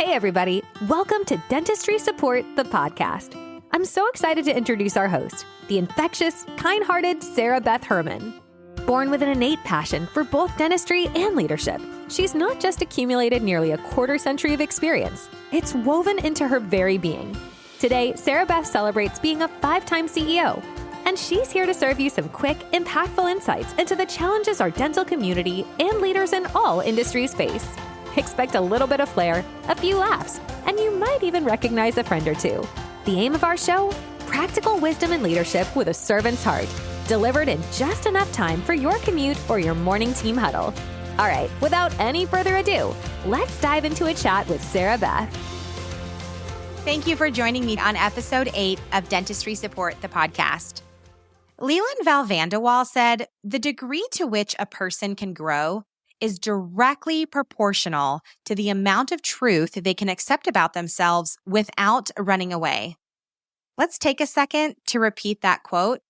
Hey, everybody. Welcome to Dentistry Support, the podcast. I'm so excited to introduce our host, the infectious, kind-hearted Sarah Beth Herman. Born with an innate passion for both dentistry and leadership, she's not just accumulated nearly a quarter century of experience. It's woven into her very being. Today, Sarah Beth celebrates being a 5-time CEO, and she's here to serve you some quick, impactful insights into the challenges our dental community and leaders in all industries face. Expect a little bit of flair, a few laughs, and you might even recognize a friend or two. The aim of our show? Practical wisdom and leadership with a servant's heart, delivered in just enough time for your commute or your morning team huddle. All right, without any further ado, let's dive into a chat with Sarah Beth. Thank you for joining me on episode 8 of Dentistry Support, the podcast. Leland Val Vanderwall said, "The degree to which a person can grow is directly proportional to the amount of truth they can accept about themselves without running away." Let's take a second to repeat that quote.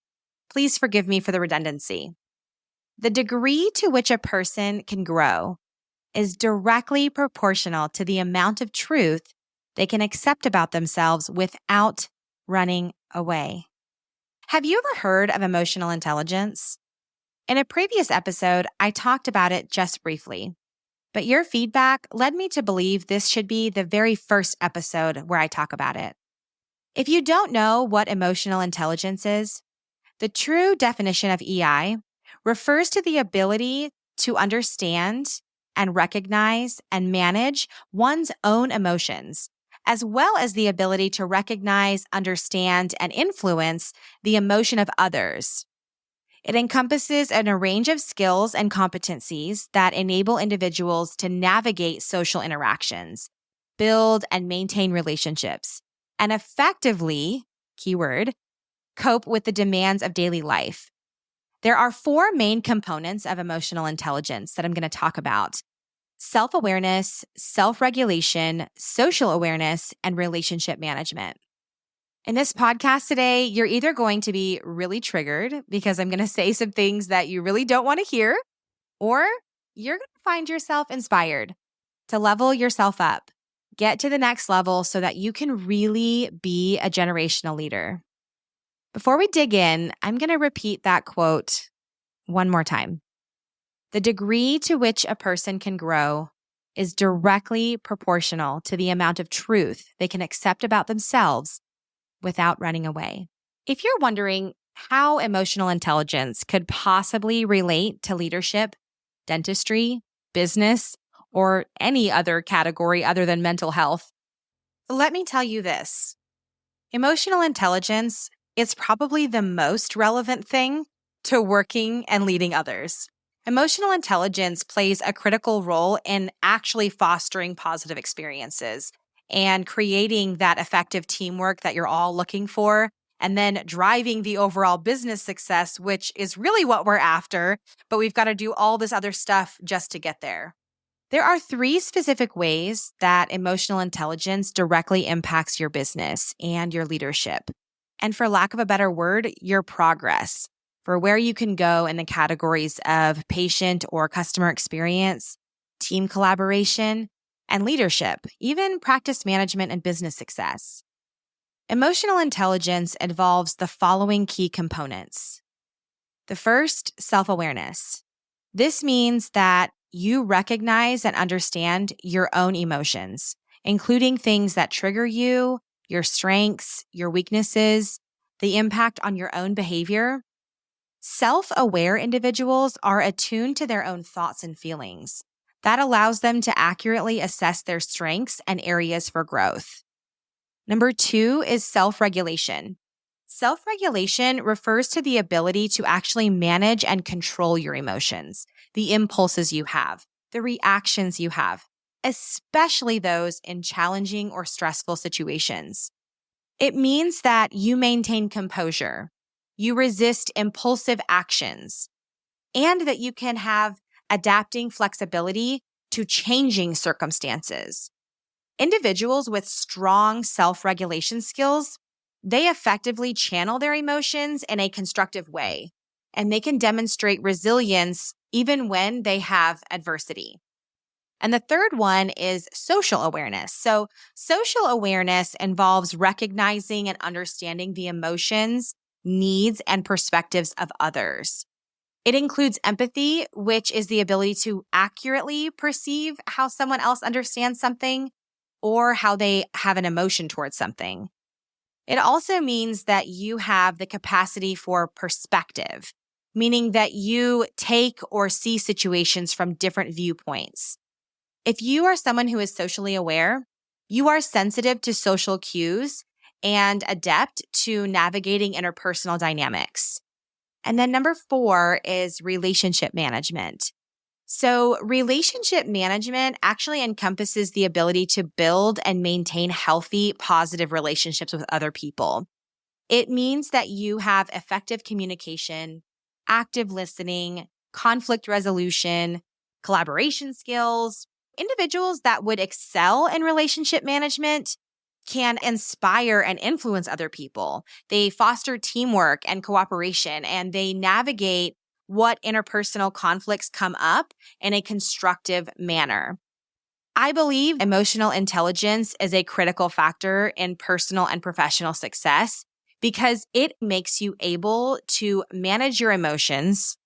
Please forgive me for the redundancy. The degree to which a person can grow is directly proportional to the amount of truth they can accept about themselves without running away. Have you ever heard of emotional intelligence? In a previous episode, I talked about it just briefly, but your feedback led me to believe this should be the very first episode where I talk about it. If you don't know what emotional intelligence is, the true definition of EI refers to the ability to understand and recognize and manage one's own emotions, as well as the ability to recognize, understand, and influence the emotion of others. It encompasses a range of skills and competencies that enable individuals to navigate social interactions, build and maintain relationships, and effectively, keyword, cope with the demands of daily life. There are 4 main components of emotional intelligence that I'm going to talk about: self-awareness, self-regulation, social awareness, and relationship management. In this podcast today, you're either going to be really triggered because I'm going to say some things that you really don't want to hear, or you're going to find yourself inspired to level yourself up, get to the next level so that you can really be a generational leader. Before we dig in, I'm going to repeat that quote one more time. The degree to which a person can grow is directly proportional to the amount of truth they can accept about themselves without running away. If you're wondering how emotional intelligence could possibly relate to leadership, dentistry, business, or any other category other than mental health, let me tell you this. Emotional intelligence is probably the most relevant thing to working and leading others. Emotional intelligence plays a critical role in actually fostering positive experiences and creating that effective teamwork that you're all looking for, and then driving the overall business success, which is really what we're after, but we've got to do all this other stuff just to get there. There are 3 specific ways that emotional intelligence directly impacts your business and your leadership, and for lack of a better word, your progress for where you can go in the categories of patient or customer experience, team collaboration, and leadership, even practice management and business success. Emotional intelligence involves the following key components. The first, self-awareness. This means that you recognize and understand your own emotions, including things that trigger you, your strengths, your weaknesses, the impact on your own behavior. Self-aware individuals are attuned to their own thoughts and feelings. That allows them to accurately assess their strengths and areas for growth. Number 2 is self-regulation. Self-regulation refers to the ability to actually manage and control your emotions, the impulses you have, the reactions you have, especially those in challenging or stressful situations. It means that you maintain composure, you resist impulsive actions, and that you can have adapting flexibility to changing circumstances. Individuals with strong self-regulation skills, they effectively channel their emotions in a constructive way, and they can demonstrate resilience even when they have adversity. And the third one is social awareness. So, social awareness involves recognizing and understanding the emotions, needs, and perspectives of others. It includes empathy, which is the ability to accurately perceive how someone else understands something or how they have an emotion towards something. It also means that you have the capacity for perspective, meaning that you take or see situations from different viewpoints. If you are someone who is socially aware, you are sensitive to social cues and adept to navigating interpersonal dynamics. And then number 4 is relationship management. So relationship management actually encompasses the ability to build and maintain healthy, positive relationships with other people. It means that you have effective communication, active listening, conflict resolution, collaboration skills. Individuals that would excel in relationship management can inspire and influence other people. They foster teamwork and cooperation, and they navigate what interpersonal conflicts come up in a constructive manner. I believe emotional intelligence is a critical factor in personal and professional success because it makes you able to manage your emotions,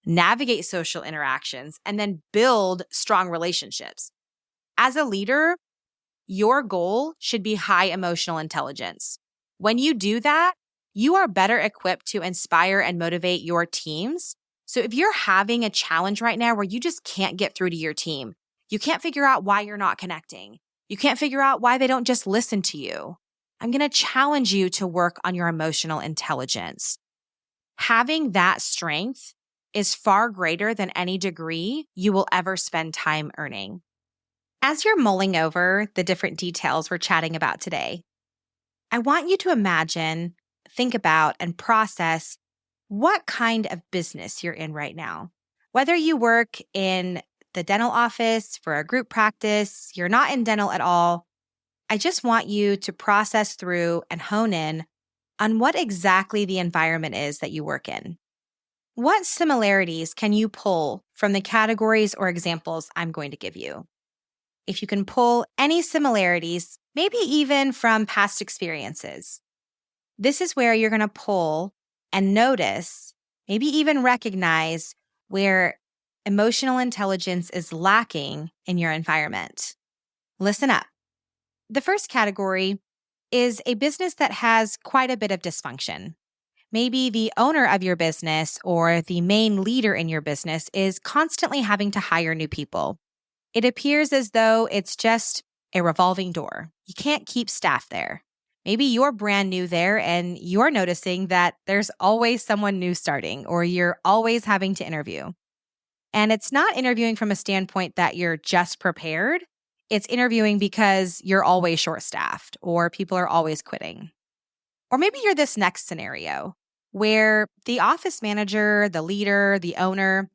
navigate social interactions, and then build strong relationships. As a leader, your goal should be high emotional intelligence. When you do that, you are better equipped to inspire and motivate your teams. So if you're having a challenge right now where you just can't get through to your team, you can't figure out why you're not connecting, you can't figure out why they don't just listen to you, I'm going to challenge you to work on your emotional intelligence. Having that strength is far greater than any degree you will ever spend time earning. As you're mulling over the different details we're chatting about today, I want you to imagine, think about, and process what kind of business you're in right now. Whether you work in the dental office, for a group practice, you're not in dental at all, I just want you to process through and hone in on what exactly the environment is that you work in. What similarities can you pull from the categories or examples I'm going to give you? If you can pull any similarities, maybe even from past experiences, this is where you're going to pull and notice, maybe even recognize where emotional intelligence is lacking in your environment. Listen up. The first category is a business that has quite a bit of dysfunction. Maybe the owner of your business or the main leader in your business is constantly having to hire new people. It appears as though it's just a revolving door. You can't keep staff there. Maybe you're brand new there and you're noticing that there's always someone new starting or you're always having to interview. And it's not interviewing from a standpoint that you're just prepared. It's interviewing because you're always short-staffed or people are always quitting. Or maybe you're this next scenario where the office manager, the leader, the owner,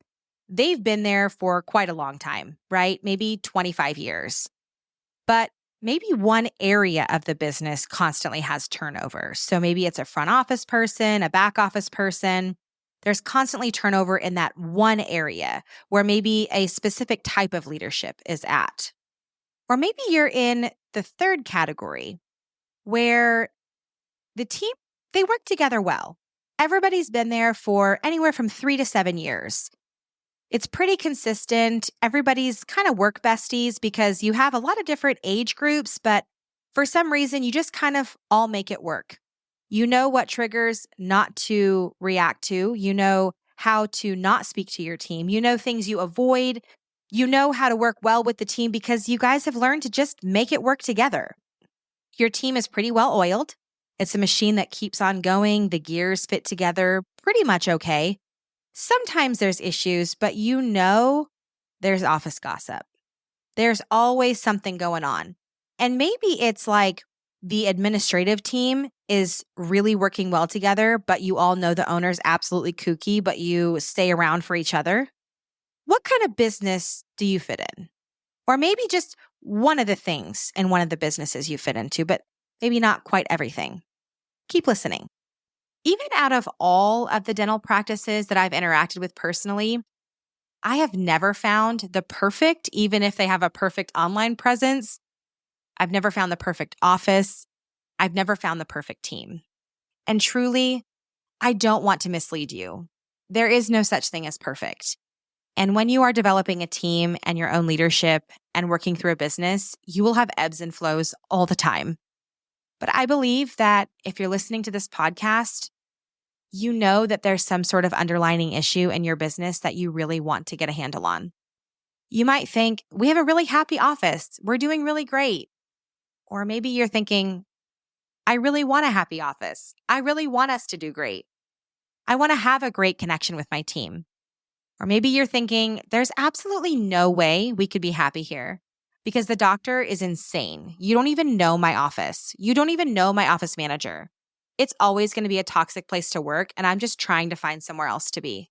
they've been there for quite a long time, right? Maybe 25 years. But maybe one area of the business constantly has turnover. So maybe it's a front office person, a back office person. There's constantly turnover in that one area where maybe a specific type of leadership is at. Or maybe you're in the third category where the team, they work together well. Everybody's been there for anywhere from 3 to 7 years. It's pretty consistent. Everybody's kind of work besties because you have a lot of different age groups, but for some reason, you just kind of all make it work. You know what triggers not to react to. You know how to not speak to your team. You know things you avoid. You know how to work well with the team because you guys have learned to just make it work together. Your team is pretty well oiled. It's a machine that keeps on going. The gears fit together pretty much okay. Sometimes there's issues, but you know there's office gossip. There's always something going on. And maybe it's like the administrative team is really working well together, but you all know the owner's absolutely kooky, but you stay around for each other. What kind of business do you fit in? Or maybe just one of the things in one of the businesses you fit into, but maybe not quite everything. Keep listening. Even out of all of the dental practices that I've interacted with personally, I have never found the perfect, even if they have a perfect online presence. I've never found the perfect office. I've never found the perfect team. And truly, I don't want to mislead you. There is no such thing as perfect. And when you are developing a team and your own leadership and working through a business, you will have ebbs and flows all the time. But I believe that if you're listening to this podcast, you know that there's some sort of underlying issue in your business that you really want to get a handle on. You might think, we have a really happy office. We're doing really great. Or maybe you're thinking, I really want a happy office. I really want us to do great. I want to have a great connection with my team. Or maybe you're thinking, there's absolutely no way we could be happy here because the doctor is insane. You don't even know my office. You don't even know my office manager. It's always going to be a toxic place to work, and I'm just trying to find somewhere else to be.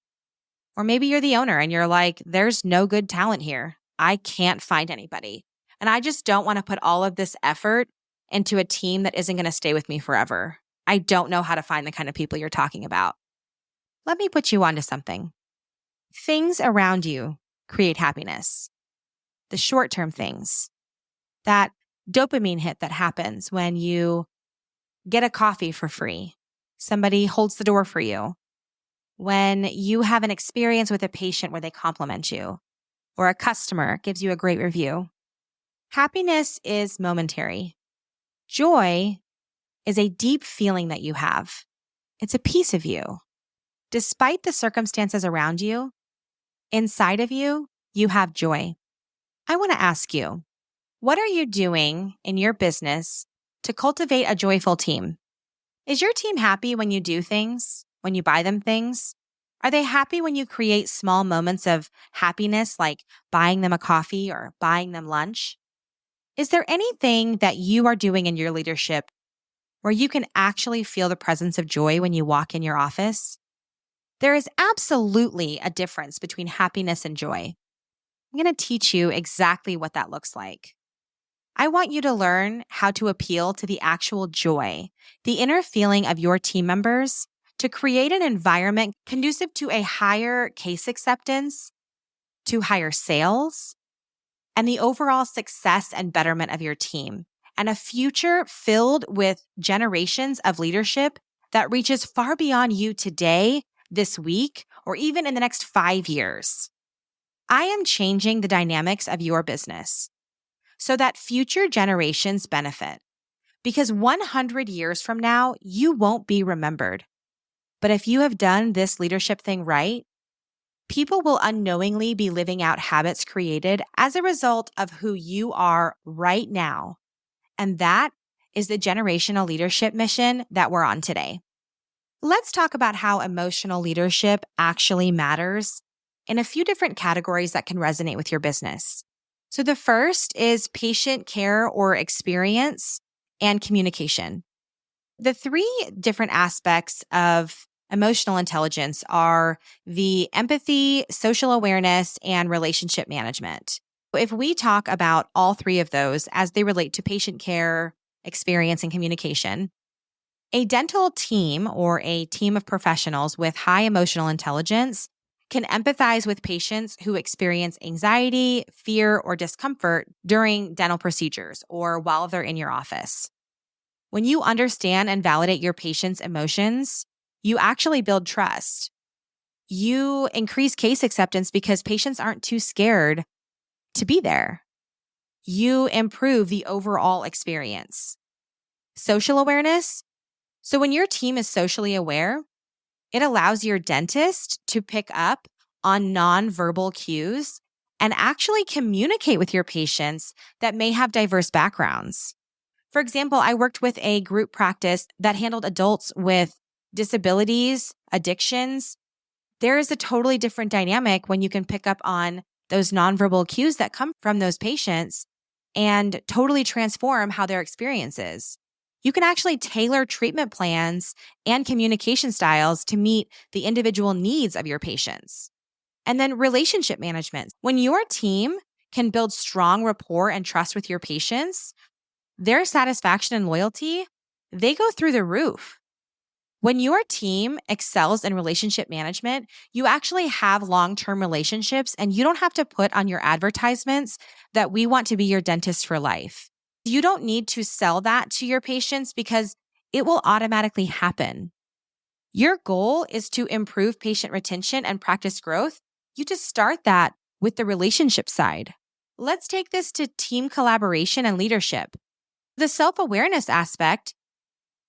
Or maybe you're the owner and you're like, there's no good talent here. I can't find anybody. And I just don't want to put all of this effort into a team that isn't going to stay with me forever. I don't know how to find the kind of people you're talking about. Let me put you onto something. Things around you create happiness. The short-term things, that dopamine hit that happens when you get a coffee for free, somebody holds the door for you, when you have an experience with a patient where they compliment you, or a customer gives you a great review. Happiness is momentary. Joy is a deep feeling that you have. It's a piece of you. Despite the circumstances around you, inside of you, you have joy. I want to ask you, what are you doing in your business to cultivate a joyful team? Is your team happy when you do things, when you buy them things? Are they happy when you create small moments of happiness like buying them a coffee or buying them lunch? Is there anything that you are doing in your leadership where you can actually feel the presence of joy when you walk in your office? There is absolutely a difference between happiness and joy. I'm going to teach you exactly what that looks like. I want you to learn how to appeal to the actual joy, the inner feeling of your team members to create an environment conducive to a higher case acceptance, to higher sales, and the overall success and betterment of your team, and a future filled with generations of leadership that reaches far beyond you today, this week, or even in the next 5 years. I am changing the dynamics of your business so that future generations benefit. Because 100 years from now, you won't be remembered. But if you have done this leadership thing right, people will unknowingly be living out habits created as a result of who you are right now. And that is the generational leadership mission that we're on today. Let's talk about how emotional leadership actually matters in a few different categories that can resonate with your business. So the first is patient care or experience and communication. The three different aspects of emotional intelligence are the empathy, social awareness, and relationship management. If we talk about all three of those as they relate to patient care, experience, and communication, a dental team or a team of professionals with high emotional intelligence can empathize with patients who experience anxiety, fear, or discomfort during dental procedures or while they're in your office. When you understand and validate your patient's emotions, you actually build trust. You increase case acceptance because patients aren't too scared to be there. You improve the overall experience. Social awareness. So when your team is socially aware, it allows your dentist to pick up on nonverbal cues and actually communicate with your patients that may have diverse backgrounds. For example, I worked with a group practice that handled adults with disabilities, addictions. There is a totally different dynamic when you can pick up on those nonverbal cues that come from those patients and totally transform how their experience is. You can actually tailor treatment plans and communication styles to meet the individual needs of your patients. And then relationship management. When your team can build strong rapport and trust with your patients, their satisfaction and loyalty, they go through the roof. When your team excels in relationship management, you actually have long-term relationships and you don't have to put on your advertisements that we want to be your dentist for life. You don't need to sell that to your patients because it will automatically happen. Your goal is to improve patient retention and practice growth. You just start that with the relationship side. Let's take this to team collaboration and leadership. The self-awareness aspect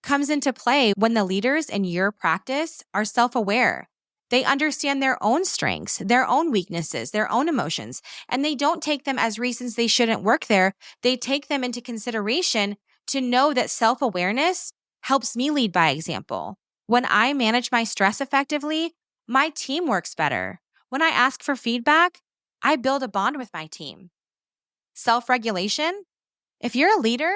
comes into play when the leaders in your practice are self-aware. They understand their own strengths, their own weaknesses, their own emotions, and they don't take them as reasons they shouldn't work there. They take them into consideration to know that self-awareness helps me lead by example. When I manage my stress effectively, my team works better. When I ask for feedback, I build a bond with my team. Self-regulation. If you're a leader,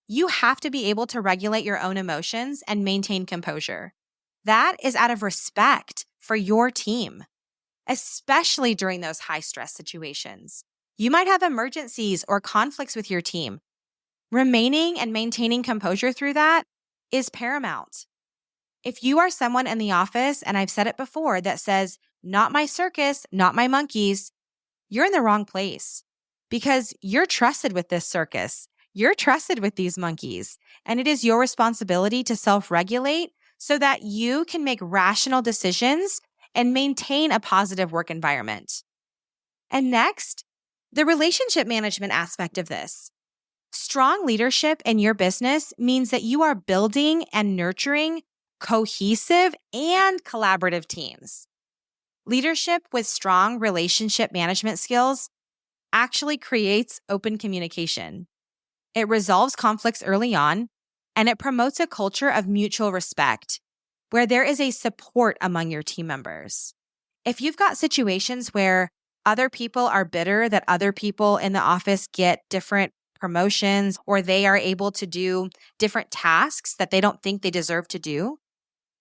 you have to be able to regulate your own emotions and maintain composure. That is out of respect for your team, especially during those high-stress situations. You might have emergencies or conflicts with your team. Remaining and maintaining composure through that is paramount. If you are someone in the office, and I've said it before, that says, "Not my circus, not my monkeys," you're in the wrong place because you're trusted with this circus. You're trusted with these monkeys, and it is your responsibility to self-regulate so that you can make rational decisions and maintain a positive work environment. And next, the relationship management aspect of this. Strong leadership in your business means that you are building and nurturing cohesive and collaborative teams. Leadership with strong relationship management skills actually creates open communication. It resolves conflicts early on, and it promotes a culture of mutual respect where there is a support among your team members. If you've got situations where other people are bitter that other people in the office get different promotions or they are able to do different tasks that they don't think they deserve to do,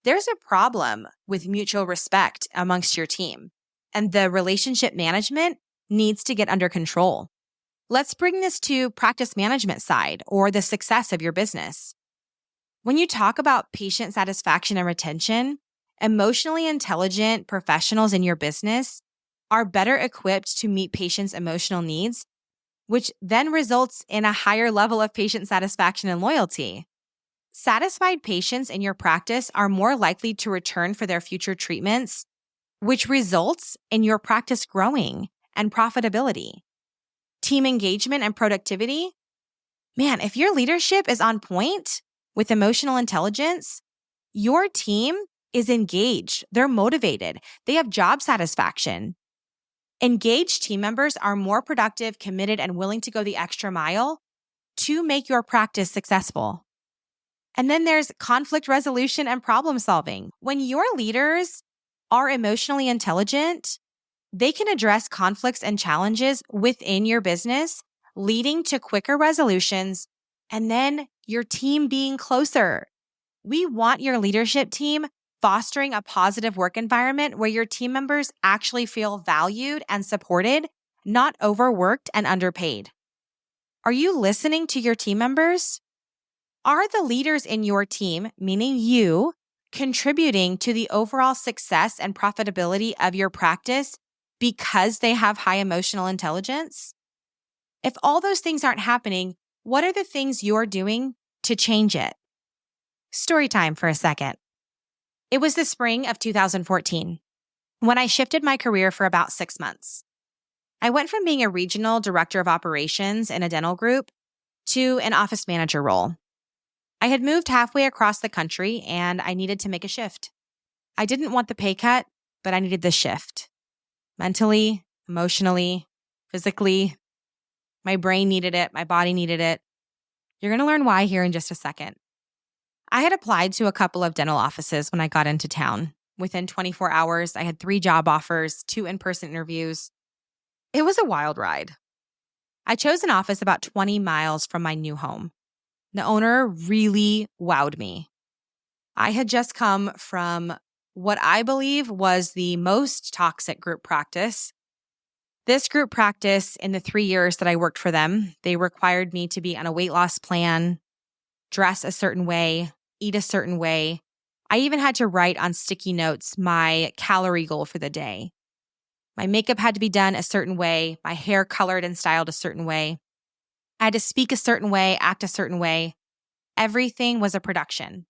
there's a problem with mutual respect amongst your team, and the relationship management needs to get under control. Let's bring this to practice management side or the success of your business. When you talk about patient satisfaction and retention, emotionally intelligent professionals in your business are better equipped to meet patients' emotional needs, which then results in a higher level of patient satisfaction and loyalty. Satisfied patients in your practice are more likely to return for their future treatments, which results in your practice growing and profitability. Team engagement and productivity. Man, if your leadership is on point with emotional intelligence, your team is engaged. They're motivated. They have job satisfaction. Engaged team members are more productive, committed, and willing to go the extra mile to make your practice successful. And then there's conflict resolution and problem solving. When your leaders are emotionally intelligent, they can address conflicts and challenges within your business, leading to quicker resolutions, and then your team being closer. We want your leadership team fostering a positive work environment where your team members actually feel valued and supported, not overworked and underpaid. Are you listening to your team members? Are the leaders in your team, meaning you, contributing to the overall success and profitability of your practice because they have high emotional intelligence? If all those things aren't happening, what are the things you're doing to change it? Story time for a second. It was the spring of 2014 when I shifted my career for about 6 months. I went from being a regional director of operations in a dental group to an office manager role. I had moved halfway across the country and I needed to make a shift. I didn't want the pay cut, but I needed the shift. Mentally, emotionally, physically, my brain needed it, my body needed it. You're going to learn why here in just a second. I had applied to a couple of dental offices when I got into town. Within 24 hours, I had 3 job offers, 2 in-person interviews. It was a wild ride. I chose an office about 20 miles from my new home. The owner really wowed me. I had just come from what I believe was the most toxic group practice. This group practice, in the 3 years that I worked for them, they required me to be on a weight loss plan, dress a certain way, eat a certain way. I even had to write on sticky notes my calorie goal for the day. My makeup had to be done a certain way, my hair colored and styled a certain way. I had to speak a certain way, act a certain way. Everything was a production.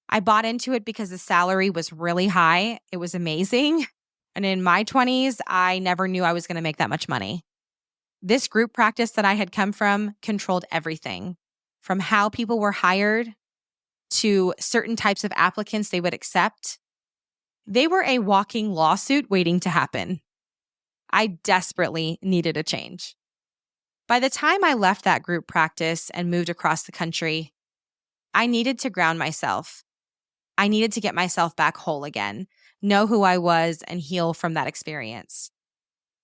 I bought into it because the salary was really high. It was amazing. And in my 20s, I never knew I was going to make that much money. This group practice that I had come from controlled everything, from how people were hired to certain types of applicants they would accept. They were a walking lawsuit waiting to happen. I desperately needed a change. By the time I left that group practice and moved across the country, I needed to ground myself. I needed to get myself back whole again, know who I was, and heal from that experience.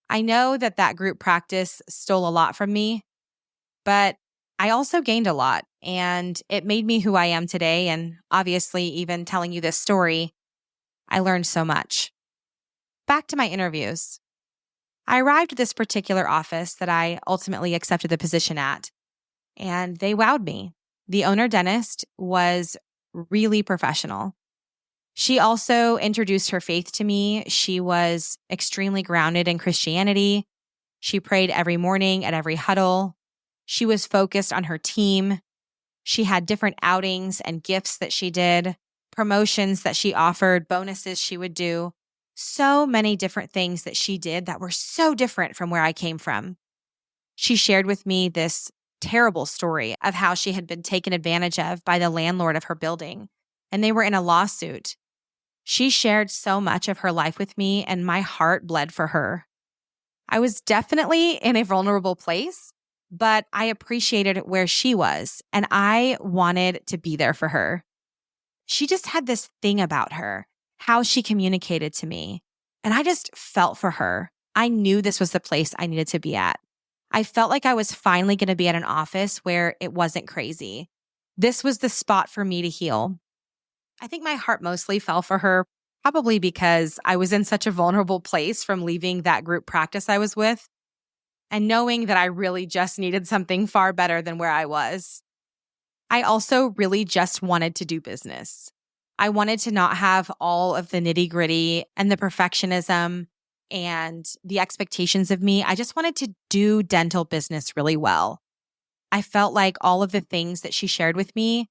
I know that that group practice stole a lot from me, but I also gained a lot, and it made me who I am today. And obviously, even telling you this story, I learned so much. Back to my interviews. I arrived at this particular office that I ultimately accepted the position at, and they wowed me. The owner dentist was really professional. She also introduced her faith to me. She was extremely grounded in Christianity. She prayed every morning at every huddle. She was focused on her team. She had different outings and gifts that she did, promotions that she offered, bonuses she would do. So many different things that she did that were so different from where I came from. She shared with me this terrible story of how she had been taken advantage of by the landlord of her building, and they were in a lawsuit. She shared so much of her life with me, and my heart bled for her. I was definitely in a vulnerable place, but I appreciated where she was, and I wanted to be there for her. She just had this thing about her, how she communicated to me, and I just felt for her. I knew this was the place I needed to be at. I felt like I was finally going to be at an office where it wasn't crazy. This was the spot for me to heal. I think my heart mostly fell for her, probably because I was in such a vulnerable place from leaving that group practice I was with and knowing that I really just needed something far better than where I was. I also really just wanted to do business. I wanted to not have all of the nitty-gritty and the perfectionism and the expectations of me. I just wanted to do dental business really well. I felt like all of the things that she shared with me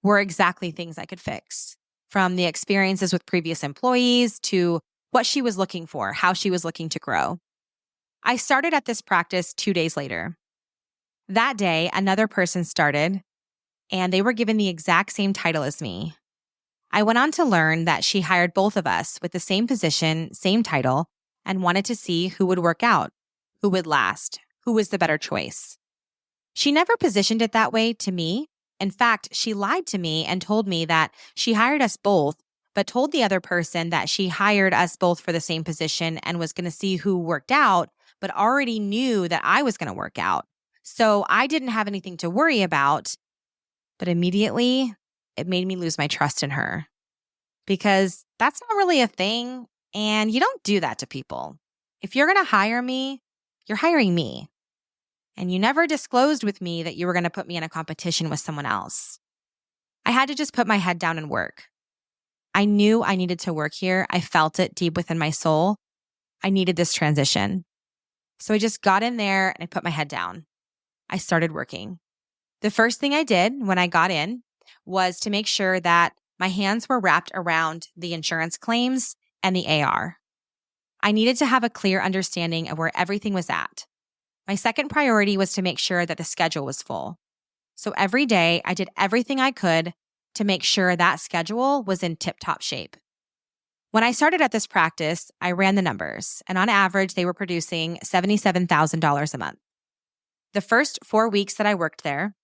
were exactly things I could fix, from the experiences with previous employees to what she was looking for, how she was looking to grow. I started at this practice 2 days later. That day, another person started, and they were given the exact same title as me. I went on to learn that she hired both of us with the same position, same title, and wanted to see who would work out, who would last, who was the better choice. She never positioned it that way to me. In fact, she lied to me and told me that she hired us both, but told the other person that she hired us both for the same position and was going to see who worked out, but already knew that I was going to work out. So I didn't have anything to worry about, but immediately it made me lose my trust in her because that's not really a thing. And you don't do that to people. If you're going to hire me, you're hiring me. And you never disclosed with me that you were going to put me in a competition with someone else. I had to just put my head down and work. I knew I needed to work here. I felt it deep within my soul. I needed this transition. So I just got in there and I put my head down. I started working. The first thing I did when I got in was to make sure that my hands were wrapped around the insurance claims and the AR. I needed to have a clear understanding of where everything was at. My second priority was to make sure that the schedule was full. So every day I did everything I could to make sure that schedule was in tip-top shape. When I started at this practice, I ran the numbers, and on average, they were producing $77,000 a month. The first 4 weeks that I worked there,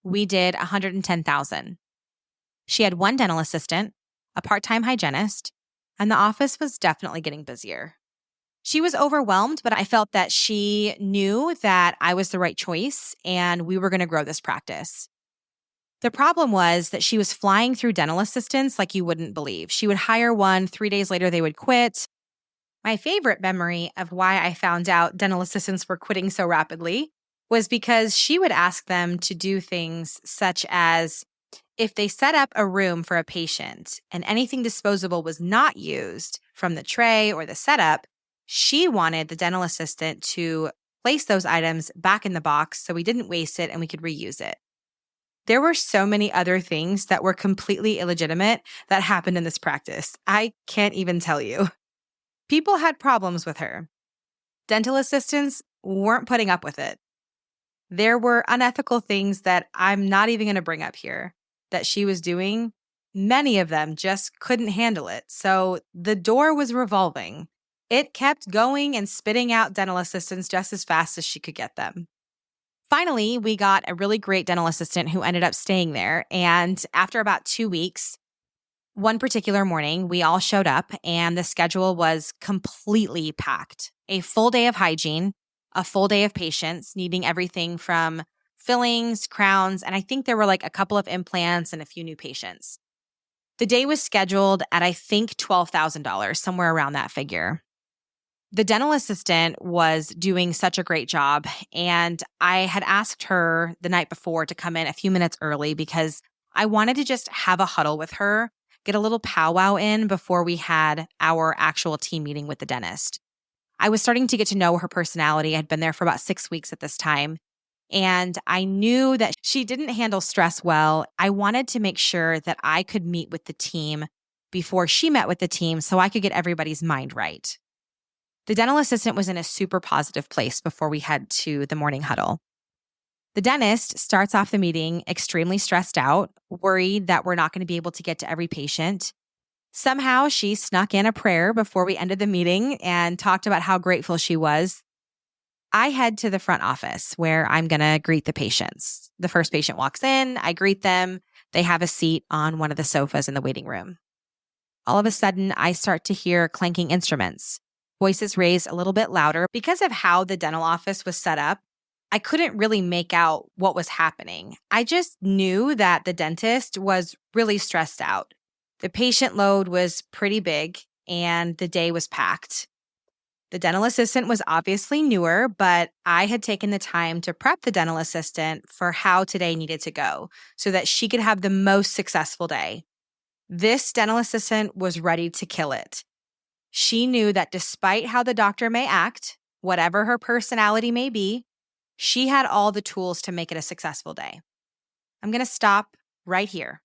we did $110,000. She had one dental assistant, a part-time hygienist, and the office was definitely getting busier. She was overwhelmed, but I felt that she knew that I was the right choice and we were going to grow this practice. The problem was that she was flying through dental assistants like you wouldn't believe. She would hire one, 3 days later they would quit. My favorite memory of why I found out dental assistants were quitting so rapidly was because she would ask them to do things such as If they set up a room for a patient and anything disposable was not used from the tray or the setup, she wanted the dental assistant to place those items back in the box so we didn't waste it and we could reuse it. There were so many other things that were completely illegitimate that happened in this practice. I can't even tell you. People had problems with her. Dental assistants weren't putting up with it. There were unethical things that I'm not even going to bring up here that she was doing. Many of them just couldn't handle it. So the door was revolving. It kept going and spitting out dental assistants just as fast as she could get them. Finally, we got a really great dental assistant who ended up staying there. And after about 2 weeks, one particular morning, we all showed up and the schedule was completely packed. A full day of hygiene, a full day of patients needing everything from fillings, crowns, and I think there were like a couple of implants and a few new patients. The day was scheduled at, I think, $12,000, somewhere around that figure. The dental assistant was doing such a great job, and I had asked her the night before to come in a few minutes early because I wanted to just have a huddle with her, get a little powwow in before we had our actual team meeting with the dentist. I was starting to get to know her personality. I had been there for about 6 weeks at this time, and I knew that she didn't handle stress well. I wanted to make sure that I could meet with the team before she met with the team so I could get everybody's mind right. The dental assistant was in a super positive place before we head to the morning huddle. The dentist starts off the meeting extremely stressed out, worried that we're not going to be able to get to every patient. Somehow she snuck in a prayer before we ended the meeting and talked about how grateful she was. I head to the front office where I'm going to greet the patients. The first patient walks in, I greet them. They have a seat on one of the sofas in the waiting room. All of a sudden, I start to hear clanking instruments. Voices raised a little bit louder. Because of how the dental office was set up, I couldn't really make out what was happening. I just knew that the dentist was really stressed out. The patient load was pretty big and the day was packed. The dental assistant was obviously newer, but I had taken the time to prep the dental assistant for how today needed to go so that she could have the most successful day. This dental assistant was ready to kill it. She knew that despite how the doctor may act, whatever her personality may be, she had all the tools to make it a successful day. I'm going to stop right here.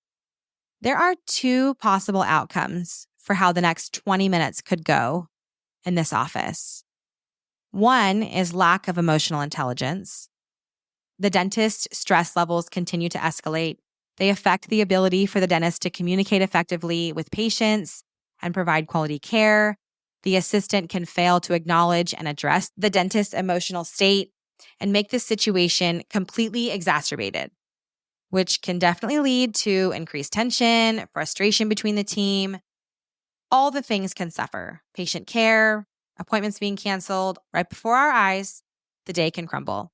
There are 2 possible outcomes for how the next 20 minutes could go in this office. One is lack of emotional intelligence. The dentist's stress levels continue to escalate. They affect the ability for the dentist to communicate effectively with patients and provide quality care. The assistant can fail to acknowledge and address the dentist's emotional state and make this situation completely exacerbated, which can definitely lead to increased tension, frustration between the team. All the things can suffer. Patient care, appointments being canceled right before our eyes, the day can crumble.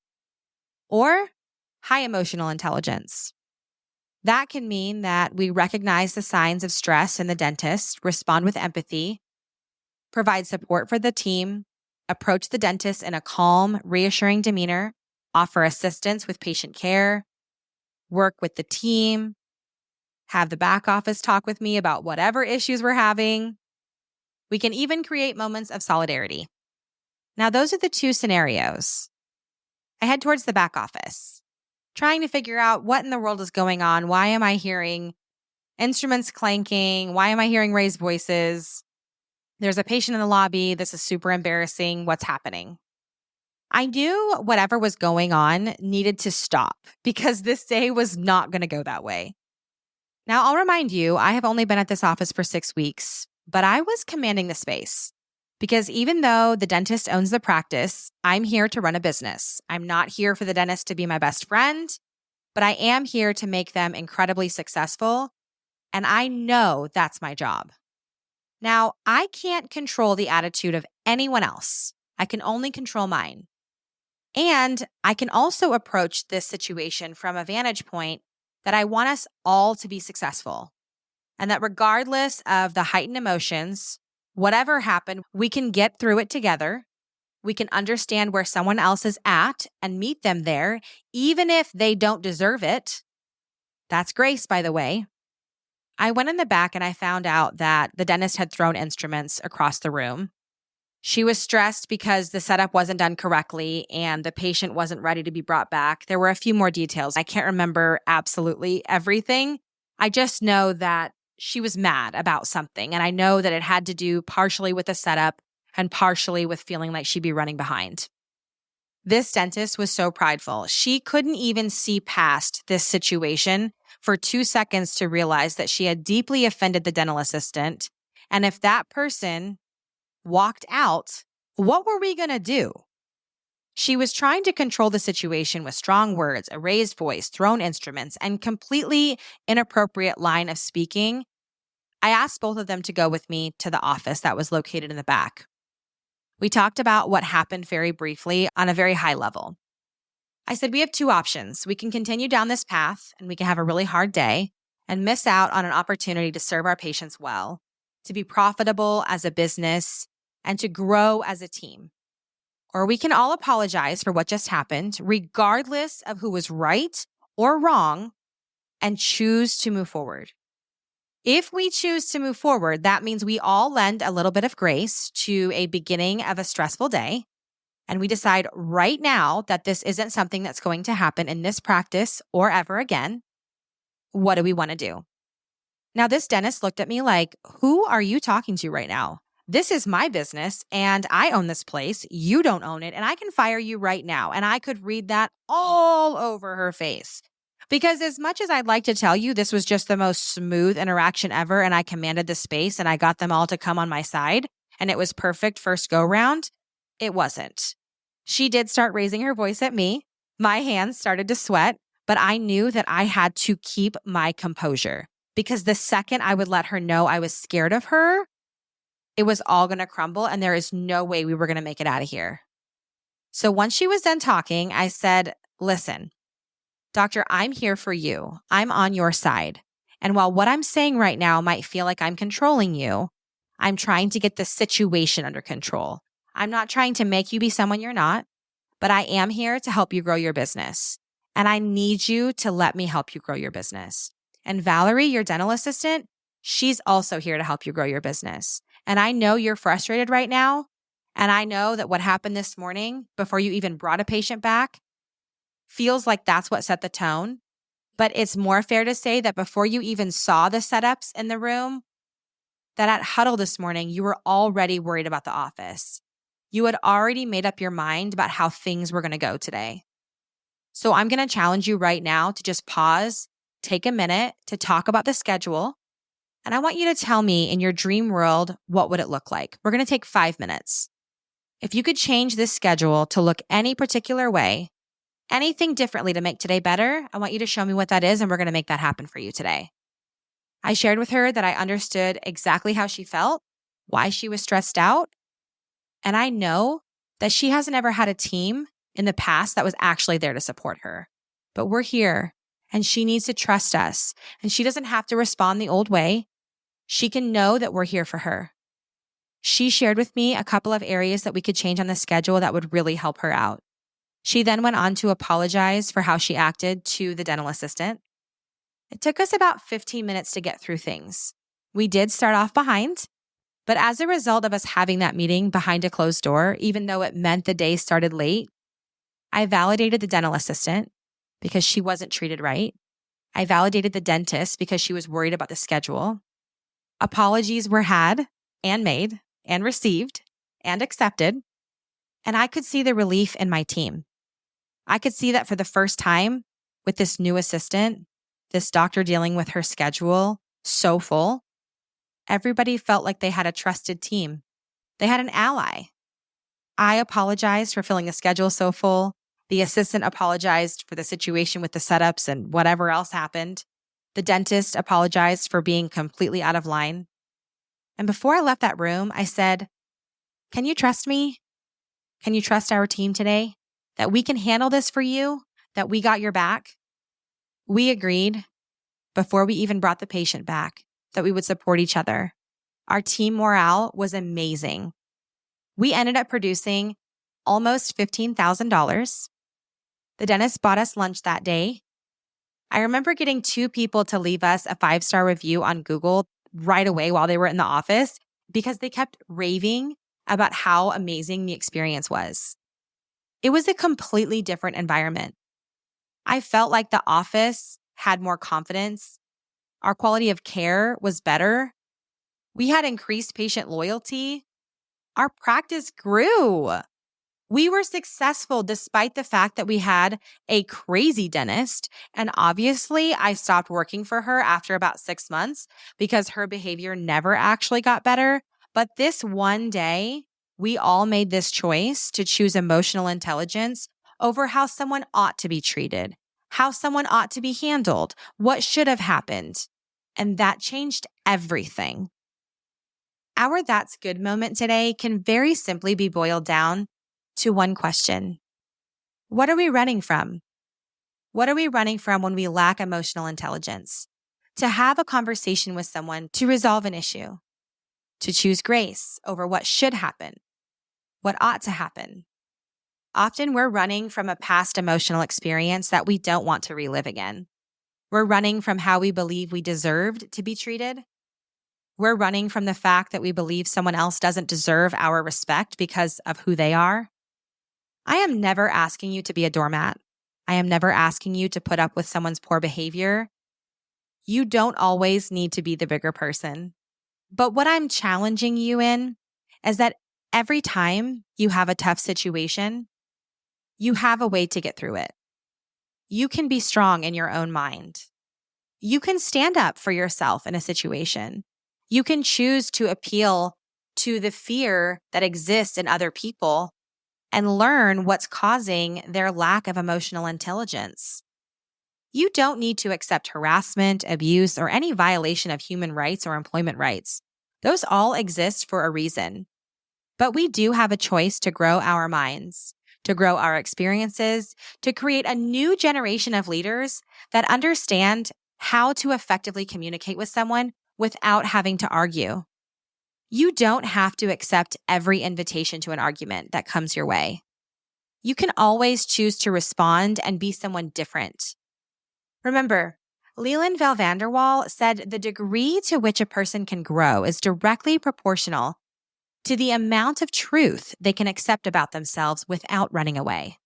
Or high emotional intelligence. That can mean that we recognize the signs of stress in the dentist, respond with empathy, provide support for the team, approach the dentist in a calm, reassuring demeanor, offer assistance with patient care, work with the team, have the back office talk with me about whatever issues we're having. We can even create moments of solidarity. Now, those are the 2 scenarios. I head towards the back office, trying to figure out what in the world is going on. Why am I hearing instruments clanking? Why am I hearing raised voices? There's a patient in the lobby. This is super embarrassing. What's happening? I knew whatever was going on needed to stop because this day was not going to go that way. Now, I'll remind you, I have only been at this office for 6 weeks, but I was commanding the space because even though the dentist owns the practice, I'm here to run a business. I'm not here for the dentist to be my best friend, but I am here to make them incredibly successful, and I know that's my job. Now, I can't control the attitude of anyone else. I can only control mine. And I can also approach this situation from a vantage point that I want us all to be successful. And that regardless of the heightened emotions, whatever happened, we can get through it together. We can understand where someone else is at and meet them there, even if they don't deserve it. That's Grace, by the way. I went in the back and I found out that the dentist had thrown instruments across the room. She was stressed because the setup wasn't done correctly and the patient wasn't ready to be brought back. There were a few more details. I can't remember absolutely everything. I just know that she was mad about something. And I know that it had to do partially with the setup and partially with feeling like she'd be running behind. This dentist was so prideful. She couldn't even see past this situation for 2 seconds to realize that she had deeply offended the dental assistant. And if that person walked out, what were we going to do? She was trying to control the situation with strong words, a raised voice, thrown instruments, and completely inappropriate line of speaking. I asked both of them to go with me to the office that was located in the back. We talked about what happened very briefly on a very high level. I said, we have 2 options. We can continue down this path and we can have a really hard day and miss out on an opportunity to serve our patients well, to be profitable as a business, and to grow as a team. Or we can all apologize for what just happened, regardless of who was right or wrong, and choose to move forward. If we choose to move forward, that means we all lend a little bit of grace to a beginning of a stressful day. And we decide right now that this isn't something that's going to happen in this practice or ever again. What do we want to do? Now, this dentist looked at me like, who are you talking to right now? This is my business and I own this place. You don't own it and I can fire you right now. And I could read that all over her face. Because as much as I'd like to tell you this was just the most smooth interaction ever and I commanded the space and I got them all to come on my side and it was perfect first go round, it wasn't. She did start raising her voice at me. My hands started to sweat, but I knew that I had to keep my composure because the second I would let her know I was scared of her, it was all going to crumble and there is no way we were going to make it out of here. So once she was done talking, I said, listen, Doctor, I'm here for you. I'm on your side. And while what I'm saying right now might feel like I'm controlling you, I'm trying to get the situation under control. I'm not trying to make you be someone you're not, but I am here to help you grow your business. And I need you to let me help you grow your business. And Valerie, your dental assistant, she's also here to help you grow your business. And I know you're frustrated right now. And I know that what happened this morning before you even brought a patient back feels like that's what set the tone. But it's more fair to say that before you even saw the setups in the room, that at huddle this morning, you were already worried about the office. You had already made up your mind about how things were going to go today. So I'm going to challenge you right now to just pause, take a minute to talk about the schedule. And I want you to tell me in your dream world, what would it look like? We're going to take 5 minutes. If you could change this schedule to look any particular way, anything differently to make today better, I want you to show me what that is, and we're going to make that happen for you today. I shared with her that I understood exactly how she felt, why she was stressed out, and I know that she hasn't ever had a team in the past that was actually there to support her. But we're here, and she needs to trust us, and she doesn't have to respond the old way. She can know that we're here for her. She shared with me a couple of areas that we could change on the schedule that would really help her out. She then went on to apologize for how she acted to the dental assistant. It took us about 15 minutes to get through things. We did start off behind, but as a result of us having that meeting behind a closed door, even though it meant the day started late, I validated the dental assistant because she wasn't treated right. I validated the dentist because she was worried about the schedule. Apologies were had and made and received and accepted, and I could see the relief in my team. I could see that for the first time with this new assistant, this doctor dealing with her schedule so full, everybody felt like they had a trusted team. They had an ally. I apologized for filling the schedule so full. The assistant apologized for the situation with the setups and whatever else happened. The dentist apologized for being completely out of line. And before I left that room, I said, can you trust me? Can you trust our team today? That we can handle this for you? That we got your back? We agreed before we even brought the patient back that we would support each other. Our team morale was amazing. We ended up producing almost $15,000. The dentist bought us lunch that day. I remember getting 2 people to leave us a 5-star review on Google right away while they were in the office because they kept raving about how amazing the experience was. It was a completely different environment. I felt like the office had more confidence. Our quality of care was better. We had increased patient loyalty. Our practice grew. We were successful despite the fact that we had a crazy dentist. And obviously, I stopped working for her after about 6 months because her behavior never actually got better. But this one day, we all made this choice to choose emotional intelligence over how someone ought to be treated, how someone ought to be handled, what should have happened. And that changed everything. Our That's Good moment today can very simply be boiled down to one question. What are we running from? What are we running from when we lack emotional intelligence? To have a conversation with someone to resolve an issue, to choose grace over what should happen, what ought to happen. Often we're running from a past emotional experience that we don't want to relive again. We're running from how we believe we deserved to be treated. We're running from the fact that we believe someone else doesn't deserve our respect because of who they are. I am never asking you to be a doormat. I am never asking you to put up with someone's poor behavior. You don't always need to be the bigger person. But what I'm challenging you in is that every time you have a tough situation, you have a way to get through it. You can be strong in your own mind. You can stand up for yourself in a situation. You can choose to appeal to the fear that exists in other people and learn what's causing their lack of emotional intelligence. You don't need to accept harassment, abuse, or any violation of human rights or employment rights. Those all exist for a reason. But we do have a choice to grow our minds, to grow our experiences, to create a new generation of leaders that understand how to effectively communicate with someone without having to argue. You don't have to accept every invitation to an argument that comes your way. You can always choose to respond and be someone different. Remember, Leland Val Vander Waal said the degree to which a person can grow is directly proportional to the amount of truth they can accept about themselves without running away.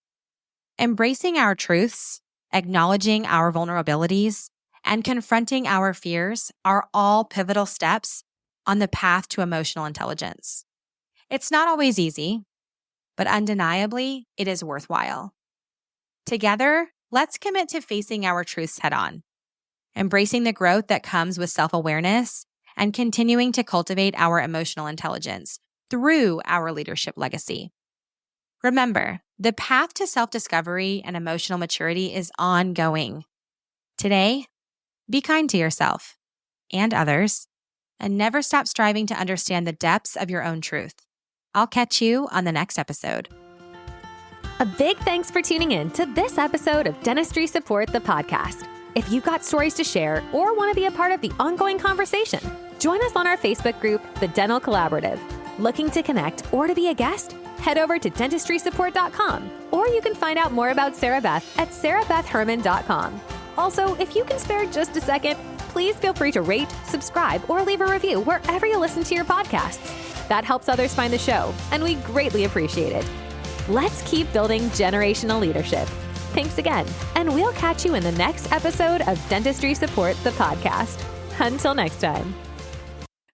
Embracing our truths, acknowledging our vulnerabilities, and confronting our fears are all pivotal steps on the path to emotional intelligence. It's not always easy, but undeniably, it is worthwhile. Together, let's commit to facing our truths head on, embracing the growth that comes with self-awareness, and continuing to cultivate our emotional intelligence through our leadership legacy. Remember, the path to self-discovery and emotional maturity is ongoing. Today, be kind to yourself and others, and never stop striving to understand the depths of your own truth. I'll catch you on the next episode. A big thanks for tuning in to this episode of Dentistry Support, the podcast. If you've got stories to share or want to be a part of the ongoing conversation, join us on our Facebook group, The Dental Collaborative. Looking to connect or to be a guest? Head over to dentistrysupport.com, or you can find out more about Sarah Beth at sarahbethherman.com. Also, if you can spare just a second, please feel free to rate, subscribe, or leave a review wherever you listen to your podcasts. That helps others find the show, and we greatly appreciate it. Let's keep building generational leadership. Thanks again, and we'll catch you in the next episode of Dentistry Support, the podcast. Until next time.